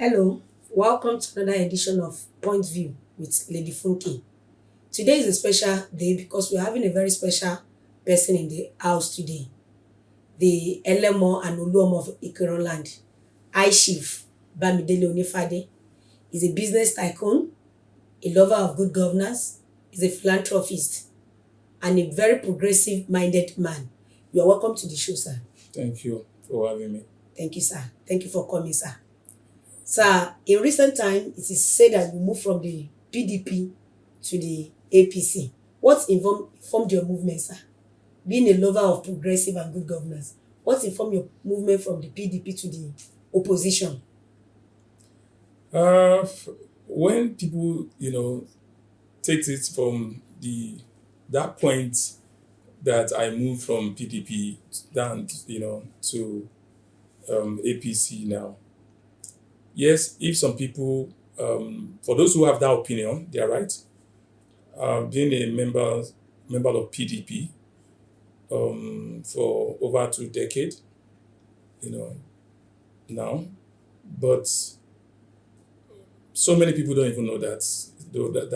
Hello, welcome to another edition of Point View with Lady Funke. Today is a special day because we're having a very special person in the house today. The Elemo and Oluomo of Ikirunland, High Chief Bamidele Onifade, is a business tycoon, a lover of good governance, is a philanthropist, and a very progressive-minded man. You are welcome to the show, sir. Thank you for having me. Thank you, sir. Thank you for coming, sir. Sir, in recent time, it is said that you moved from the PDP to the APC. What informed your movement, sir? Being a lover of progressive and good governance, what informed your movement from the PDP to the opposition? When people, take it from that point that I moved from PDP down, to APC now. Yes, if some people, for those who have that opinion, they are right. Being a member of PDP for over 2 decades, now, but so many people don't even know that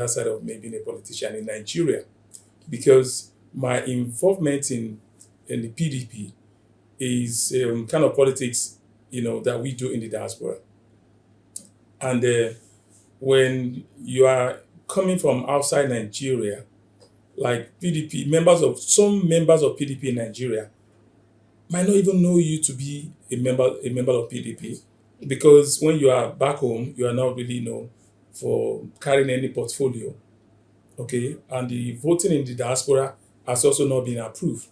side of me being a politician in Nigeria, because my involvement in the PDP is kind of politics, that we do in the diaspora. And when you are coming from outside Nigeria, like PDP, some members of PDP in Nigeria might not even know you to be a member of PDP, because when you are back home, you are not really known for carrying any portfolio, okay? And the voting in the diaspora has also not been approved.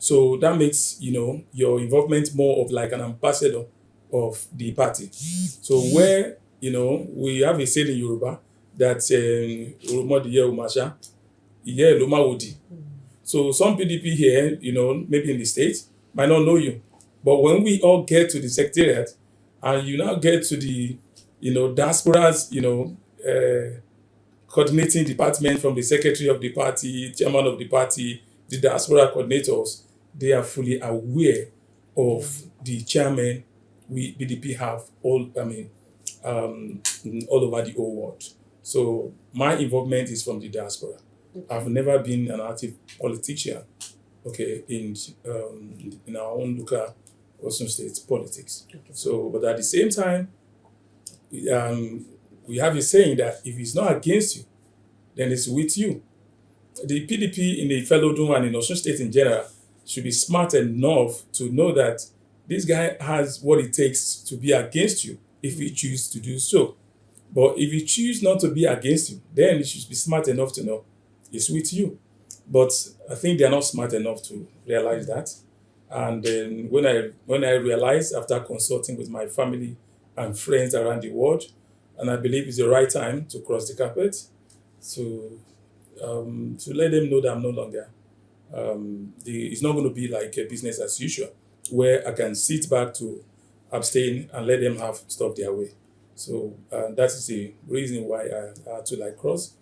So that makes, your involvement more of like an ambassador of the party. So where, we have a saying in Yoruba that so some PDP here, maybe in the States, might not know you. But when we all get to the secretariat and you now get to the, diasporas, coordinating department from the secretary of the party, chairman of the party, the diaspora coordinators, they are fully aware of the chairman we PDP have all over the whole world. So my involvement is from the diaspora. I've never been an active politician, okay, in our own local Osun state politics. Okay. So, but at the same time, we have a saying that if it's not against you, then it's with you. The PDP in the Felodun and in Osun state in general should be smart enough to know that this guy has what it takes to be against you if he chooses to do so. But if he chooses not to be against you, then he should be smart enough to know it's with you. But I think they're not smart enough to realize that. And then when I realized, after consulting with my family and friends around the world, and I believe it's the right time to cross the carpet, to let them know that I'm no longer, it's not going to be like a business as usual, where I can sit back to abstain and let them have stuff their way. So that is the reason why I had to cross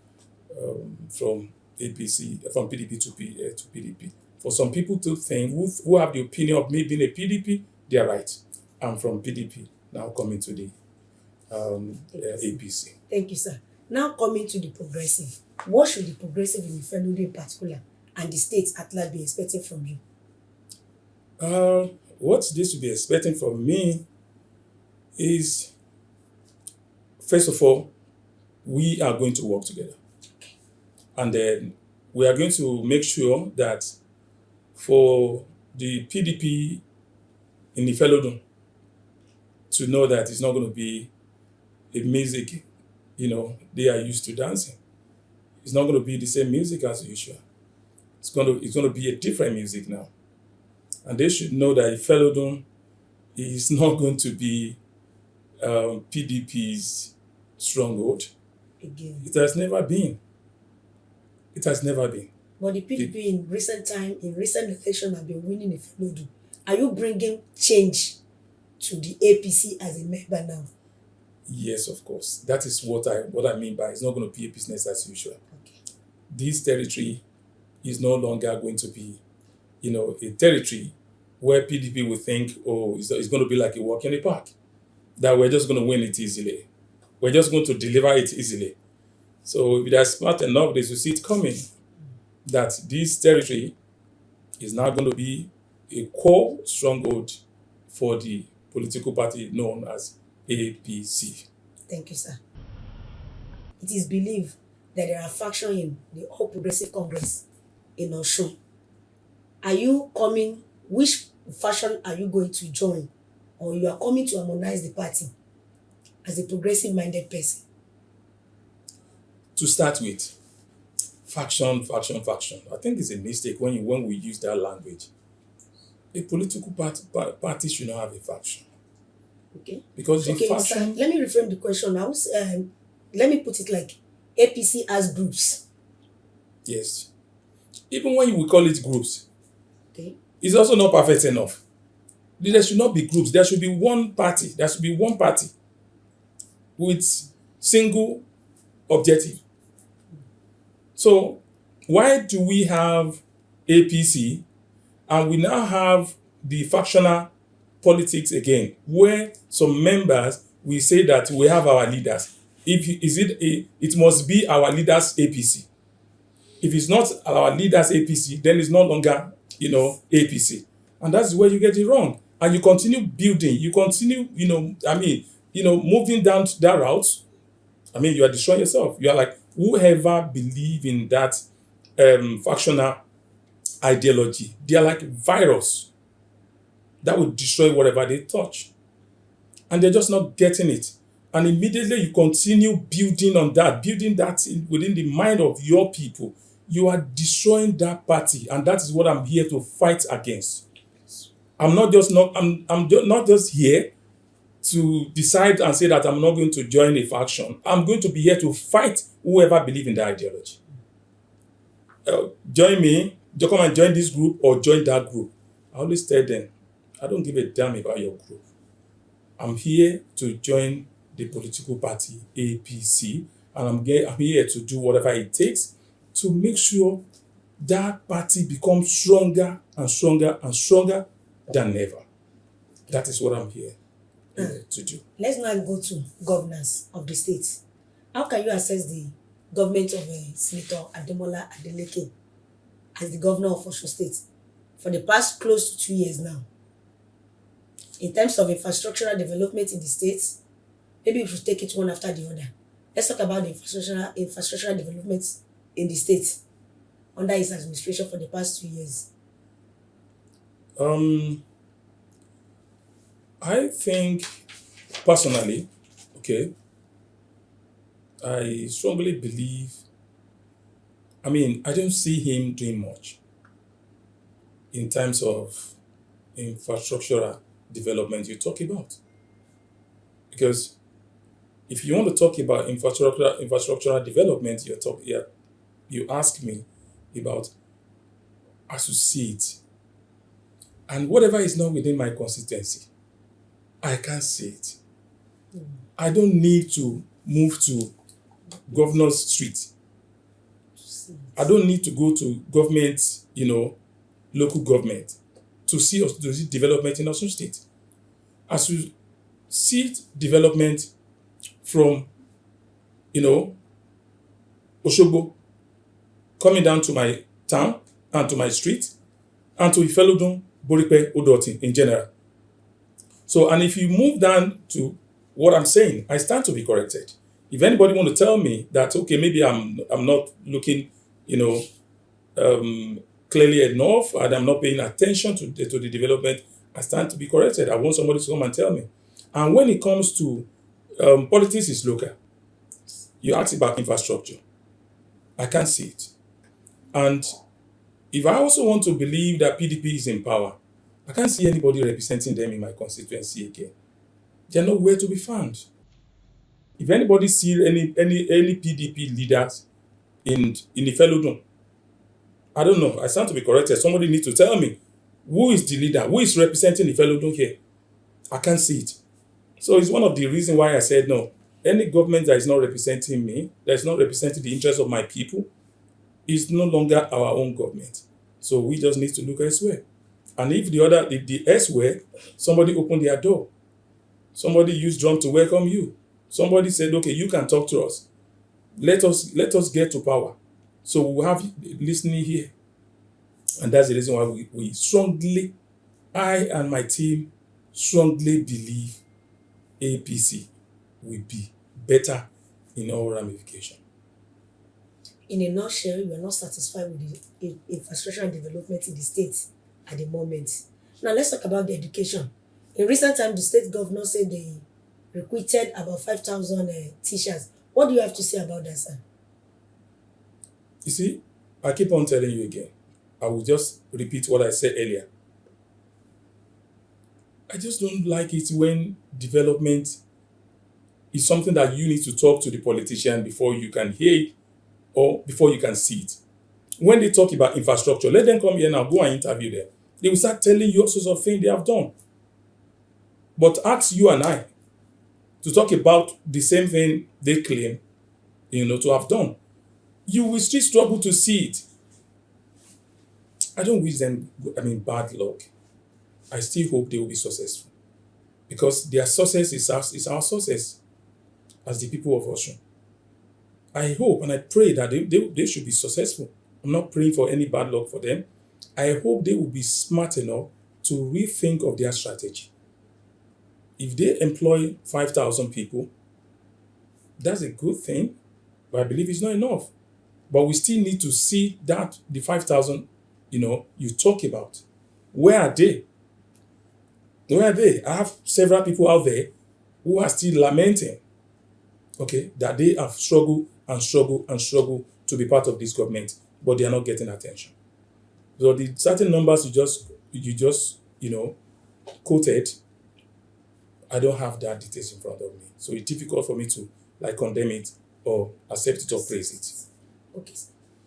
from PDP to PDP. For some people to think, who have the opinion of me being a PDP, they are right. I'm from PDP, now coming to the APC. Thank you, sir. Now coming to the progressive. What should the progressive in Ifeanyi in particular and the states at large be expecting from you? What they should be expecting from me is, first of all, we are going to work together. And then we are going to make sure that for the PDP in Ifelodun to know that it's not going to be a music, they are used to dancing. It's not going to be the same music as usual. It's going to be a different music now. And they should know that Ifelodun is not going to be PDP's stronghold. Again. It has never been. It has never been. But the PDP in recent election have been winning Ifelodun. Are you bringing change to the APC as a member now? Yes, of course. That is what I mean by it's not going to be a business as usual. Okay. This territory is no longer going to be, a territory where PDP will think, it's going to be like a walk in the park. that we're just going to win it easily. We're just going to deliver it easily. So if they're smart enough, they should see it coming, that this territory is now going to be a core stronghold for the political party known as APC. Thank you, sir. It is believed that there are factions in the All Progressive Congress in Osun. Are you coming? Which faction are you going to join? Or you are coming to harmonize the party as a progressive-minded person? To start with, faction. I think it's a mistake when we use that language. A political party should not have a faction. Okay. Because the Okay, faction. sir, let me reframe the question. Let me put it like APC has groups. Yes. Even when we call it groups, Okay. it's also not perfect enough. There should not be groups. There should be one party. There should be one party with single objective. So why do we have APC and we now have the factional politics again, where some members will say that we have our leaders? It must be our leaders APC. If it's not our leaders APC, then it's no longer, APC. And that's where you get it wrong. And you continue building, you continue, moving down that route. You are destroying yourself. You are like, whoever believe in that factional ideology, they are like virus that will destroy whatever they touch. And they're just not getting it. And immediately you continue building within the mind of your people. You are destroying that party, and that is what I'm here to fight against. I'm not just here to decide and say that I'm not going to join a faction. I'm going to be here to fight whoever believes in the ideology. Join me, come and join this group or join that group. I always tell them, I don't give a damn about your group. I'm here to join the political party APC, and I'm here to do whatever it takes to make sure that party becomes stronger and stronger and stronger than ever. That is what I'm here to do. Let's now go to governance of the state. How can you assess the government of Senator Ademola Adeleke as the governor of Osun State for the past close to 2 years now? In terms of infrastructural development in the state, maybe we should take it one after the other. Let's talk about the infrastructural development in the state under his administration for the past 2 years. I think personally, I strongly believe, I don't see him doing much in terms of infrastructural development you talk about. Because if you want to talk about infrastructural development, you ask me about associate. And whatever is not within my constituency, I can't see it. I don't need to move to Governor's Street. I don't need to go to government, local government to see development in Osun State. As you see development from, Osogbo, coming down to my town and to my street, and to Ifelodun, Boripe, Odoti in general. So, and if you move down to what I'm saying, I stand to be corrected. If anybody want to tell me that, maybe I'm not looking, clearly enough, and I'm not paying attention to the development, I stand to be corrected. I want somebody to come and tell me. And when it comes to politics is local. You ask about infrastructure. I can't see it. And if I also want to believe that PDP is in power, I can't see anybody representing them in my constituency again. They're nowhere to be found. If anybody sees any PDP leaders in Ifelodun, I don't know. I stand to be corrected. Somebody needs to tell me who is the leader, who is representing Ifelodun here. I can't see it. So it's one of the reasons why I said no. Any government that is not representing me, that is not representing the interests of my people, is no longer our own government. So we just need to look elsewhere. And if the elsewhere, somebody open their door Somebody used drum to welcome you. Somebody said, okay, you can talk to us. Let us get to power. So we have listening here. And that's the reason why we strongly, I and my team strongly believe APC will be better in all ramifications. In a nutshell, you are not satisfied with the infrastructure and development in the state at the moment. Now let's talk about the education. In recent times, the state governor said they recruited about 5,000 teachers. What do you have to say about that, sir? You see, I keep on telling you again. I will just repeat what I said earlier. I just don't like it when development is something that you need to talk to the politician before you can hear it or before you can see it. When they talk about infrastructure, let them come here now, go and interview them. They will start telling you all sorts of things they have done. But ask you and I to talk about the same thing they claim, to have done. You will still struggle to see it. I don't wish them, bad luck. I still hope they will be successful. Because their success is our success as the people of Osun. I hope and I pray that they should be successful. I'm not praying for any bad luck for them. I hope they will be smart enough to rethink of their strategy. If they employ 5,000 people, that's a good thing, but I believe it's not enough. But we still need to see that the 5,000, you talk about. Where are they? Where are they? I have several people out there who are still lamenting, that they have struggled to be part of this government, but they are not getting attention. So the certain numbers you just quoted, I don't have that details in front of me. So it's difficult for me to condemn it or accept it or praise it.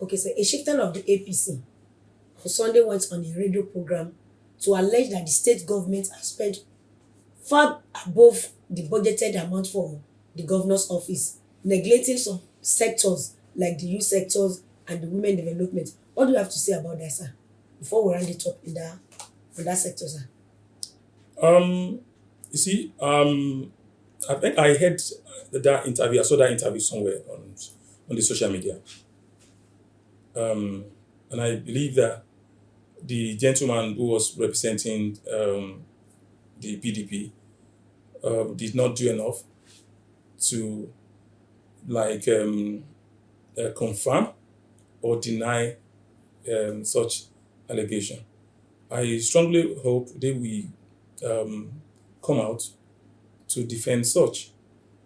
Okay, so a chieftain of the APC on Sunday went on a radio program to allege that the state government has spent far above the budgeted amount for the governor's office, neglecting some sectors like the youth sectors and the women development. What do you have to say about that, sir? Before we round it up on that sector, sir. You see, I think I heard that interview. I saw that interview somewhere on the social media. And I believe that the gentleman who was representing the PDP did not do enough to confirm or deny such allegation. I strongly hope they will come out to defend such,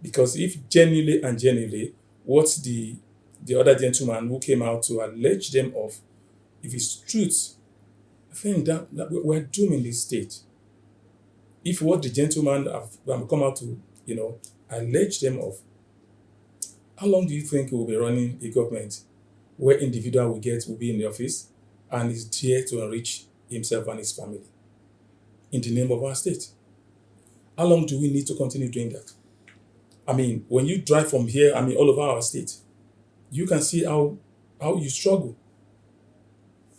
because if genuinely what the other gentleman who came out to allege them of, if it's truth, I think that we're doomed in this state. If what the gentleman have come out to allege them of, how long do you think we will be running a government where individual will be in the office and is there to enrich himself and his family in the name of our state? How long do we need to continue doing that? When you drive from here, all over our state, you can see how you struggle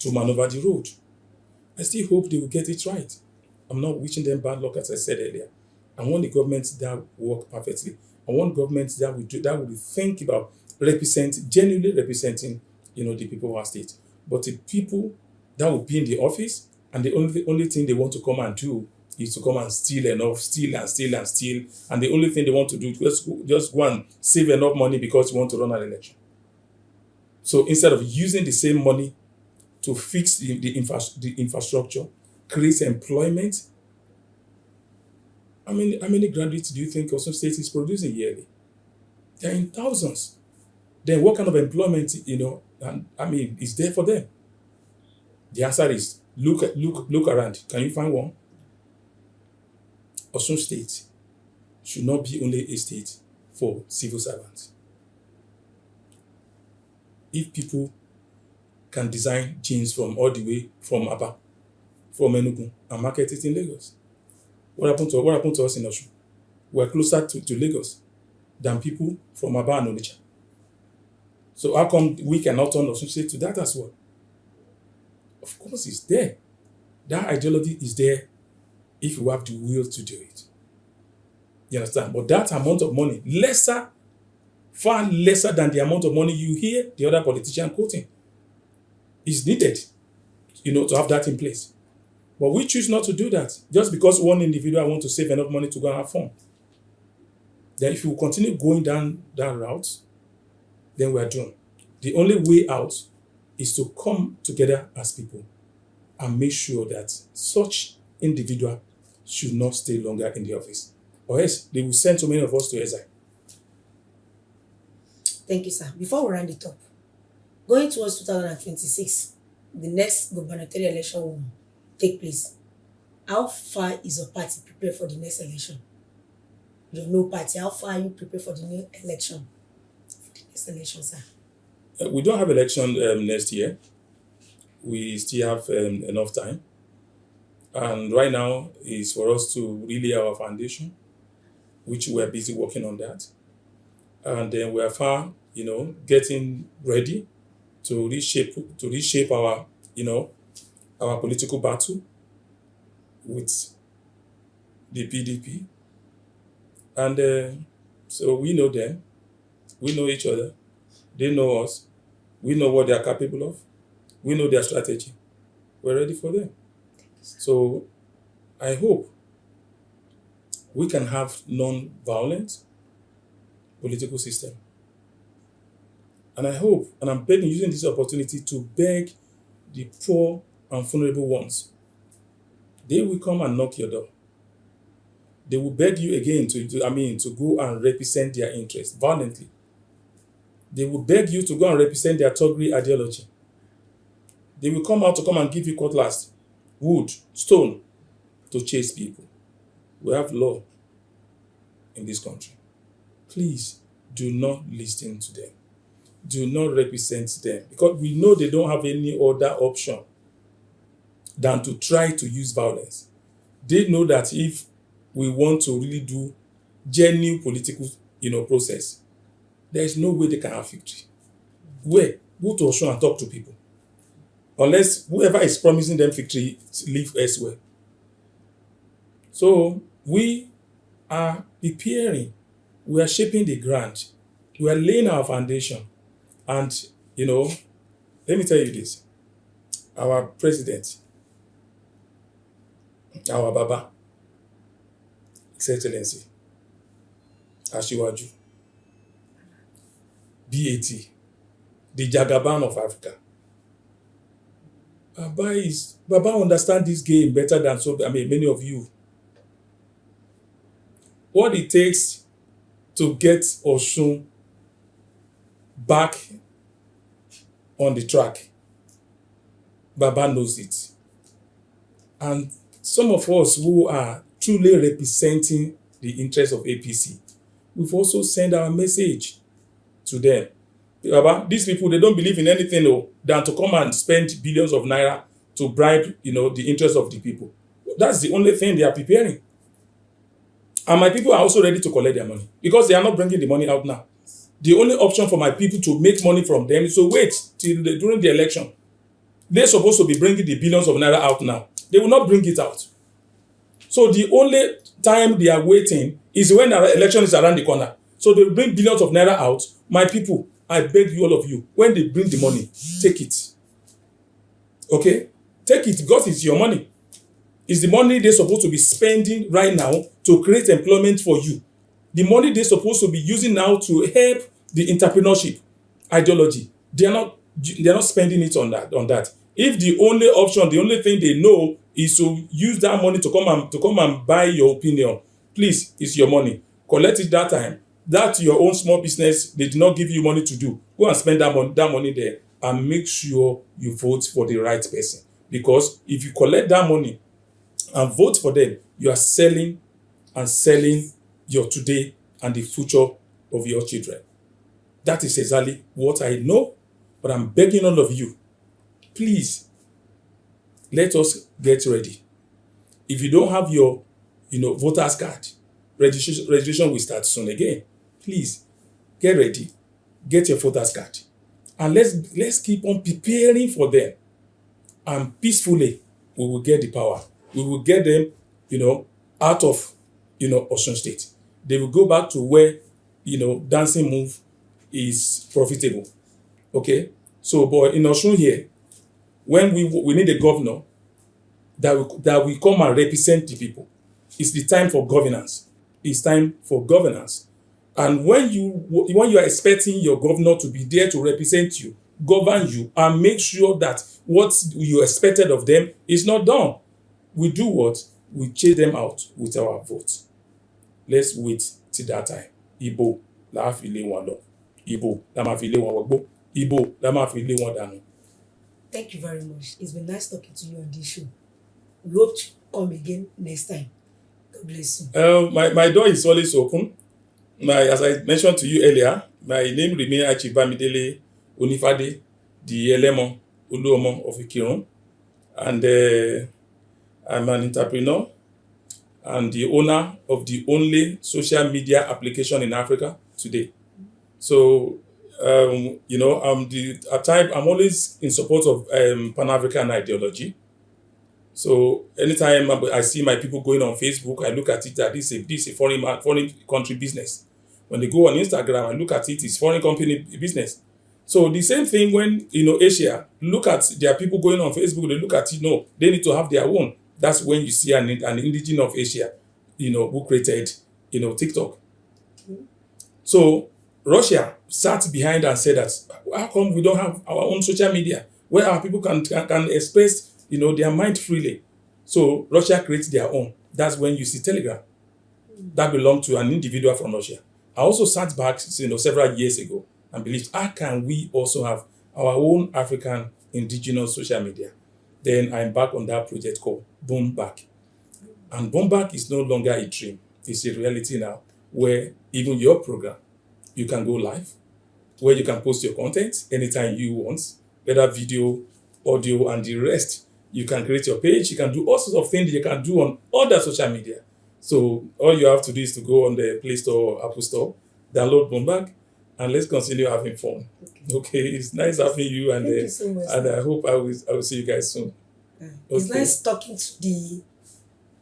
to maneuver the road. I still hope they will get it right. I'm not wishing them bad luck, as I said earlier. I want the government that work perfectly. I want governments that will think about genuinely representing, the people of our state. But the people that will be in the office and the only thing they want to come and do is to come and steal, and the only thing they want to do is just go and save enough money because you want to run an election. So instead of using the same money to fix the infrastructure, create employment, how many graduates do you think Osun State is producing yearly? They're in thousands. Then what kind of employment, is there for them? The answer is look around. Can you find one? Osun State should not be only a state for civil servants. If people can design jeans from all the way from Aba, from Enugu, and market it in Lagos, what happened to us in Osun? We're closer to Lagos than people from Aba and Onitsha. So how come we cannot turn Osun State to that as well? Of course, it's there. That ideology is there if you have the will to do it. You understand? But that amount of money, lesser, far lesser than the amount of money you hear the other politician quoting, is needed, to have that in place. But we choose not to do that just because one individual wants to save enough money to go and have fun. Then if you continue going down that route, then we are doomed. The only way out is to come together as people and make sure that such individual should not stay longer in the office. Or else they will send so many of us to exile. Thank you, sir. Before we round it up, going towards 2026, the next gubernatorial election will take place. How far is your party prepared for the next election? Your no party, how far are you prepared for the new election? For the next election, sir. We don't have election next year. We still have enough time. And right now is for us to really our foundation, which we are busy working on that. And then we are far, getting ready to reshape our, our political battle with the PDP. And so we know them, we know each other, they know us, we know what they are capable of, we know their strategy. We're ready for them. So I hope we can have non-violent political system. And I hope, and I'm begging, using this opportunity to beg the poor and vulnerable ones. They will come and knock your door. They will beg you again to go and represent their interests violently. They will beg you to go and represent their thuggery ideology. They will come out to come and give you cutlass, wood, stone to chase people. We have law in this country. Please do not listen to them. Do not represent them, because we know they don't have any other option than to try to use violence. They know that if we want to really do genuine political, process, there is no way they can have victory. Where? Go to Osun and talk to people. Unless whoever is promising them victory live elsewhere. So we are preparing. We are shaping the ground. We are laying our foundation. And, let me tell you this. Our president, our Baba, His Excellency, Asiwaju, BAT, the Jagaban of Africa. Baba understands this game better than many of you. What it takes to get Osun back on the track, Baba knows it. And some of us who are truly representing the interests of APC, we've also sent our message to them. Baba, these people, they don't believe in anything than to come and spend billions of naira to bribe, the interests of the people. That's the only thing they are preparing. And my people are also ready to collect their money because they are not bringing the money out now. The only option for my people to make money from them is to wait till during the election. They're supposed to be bringing the billions of naira out now. They will not bring it out. So the only time they are waiting is when the election is around the corner. So they bring billions of naira out. My people, I beg you, all of you, when they bring the money, take it. Okay? Take it because it's your money. It's the money they're supposed to be spending right now to create employment for you. The money they're supposed to be using now to help the entrepreneurship ideology. They're not spending it on that. If the only option, the only thing they know is to use that money to come and buy your opinion, please, it's your money. Collect it that time. That's your own small business. They did not give you money to do. Go and spend that money there and make sure you vote for the right person. Because if you collect that money and vote for them, you are selling your today and the future of your children. That is exactly what I know, but I'm begging all of you, please, let us get ready. If you don't have your, voter's card, registration will start soon again. Please, get ready, get your voter's card, and let's keep on preparing for them. And peacefully, we will get the power. We will get them, out of, Osun State. they will go back to where, dancing move is profitable. Okay? So, but in Osun here, when we need a governor that will come and represent the people, it's the time for governance. It's time for governance. And when you are expecting your governor to be there to represent you, govern you, and make sure that what you expected of them is not done, we do what? We chase them out with our vote. Let's wait till that time. Ibo la fi lé wọn lọ. Ibo la ma fi lé wọn wọgbó. Ibo la ma fi lé wọn dànù. Thank you very much. It's been nice talking to you on this show. We hope to come again next time. God bless you. My door is always open. As I mentioned to you earlier, my name remains Bamidele Onifade, the Elemo, Oluomo of Ikirun, and I'm an entrepreneur and the owner of the only social media application in Africa today. So, I'm always in support of Pan-African ideology. So anytime I see my people going on Facebook, I look at it that this is a foreign country business. When they go on Instagram, I look at it, it's foreign company business. So the same thing when, Asia, look at their people going on Facebook, they look at it, no, they need to have their own. That's when you see an indigenous of Asia, who created, TikTok. So Russia sat behind and said that, how come we don't have our own social media where our people can express, their mind freely? So Russia creates their own. That's when you see Telegram. That belonged to an individual from Russia. I also sat back, several years ago and believed, how can we also have our own African indigenous social media? Then I'm back on that project called Boom Back. And Boom Back is no longer a dream. It's a reality now, where even your program, you can go live, where you can post your content anytime you want, whether video, audio, and the rest. You can create your page. You can do all sorts of things you can do on other social media. So all you have to do is to go on the Play Store or Apple Store, download Boom Back, and let's continue having fun. Okay, it's nice having you, and Thank you so much, and I hope I will see you guys soon. It's nice talking to the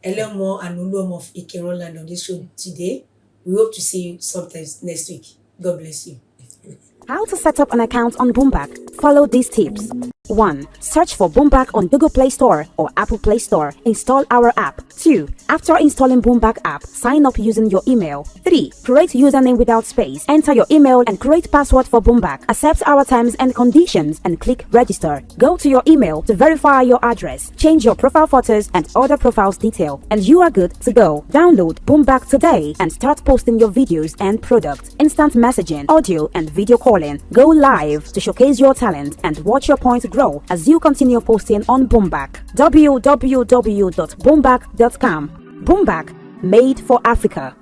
Elemo and Oluomo of Ikirunland on this show today. We hope to see you sometimes next week. God bless you. How to set up an account on Boomback? Follow these tips. 1. Search for Boomback on Google Play Store or Apple Play Store. Install our app. 2. After installing Boomback app, sign up using your email. 3. Create username without space. Enter your email and create password for Boomback. Accept our terms and conditions and click register. Go to your email to verify your address. Change your profile photos and other profiles detail. And you are good to go. Download Boomback today and start posting your videos and products. Instant messaging, audio and video calling. Go live to showcase your talent and watch your point grow as you continue posting on Boomback. www.boomback.com. Boomback, made for Africa.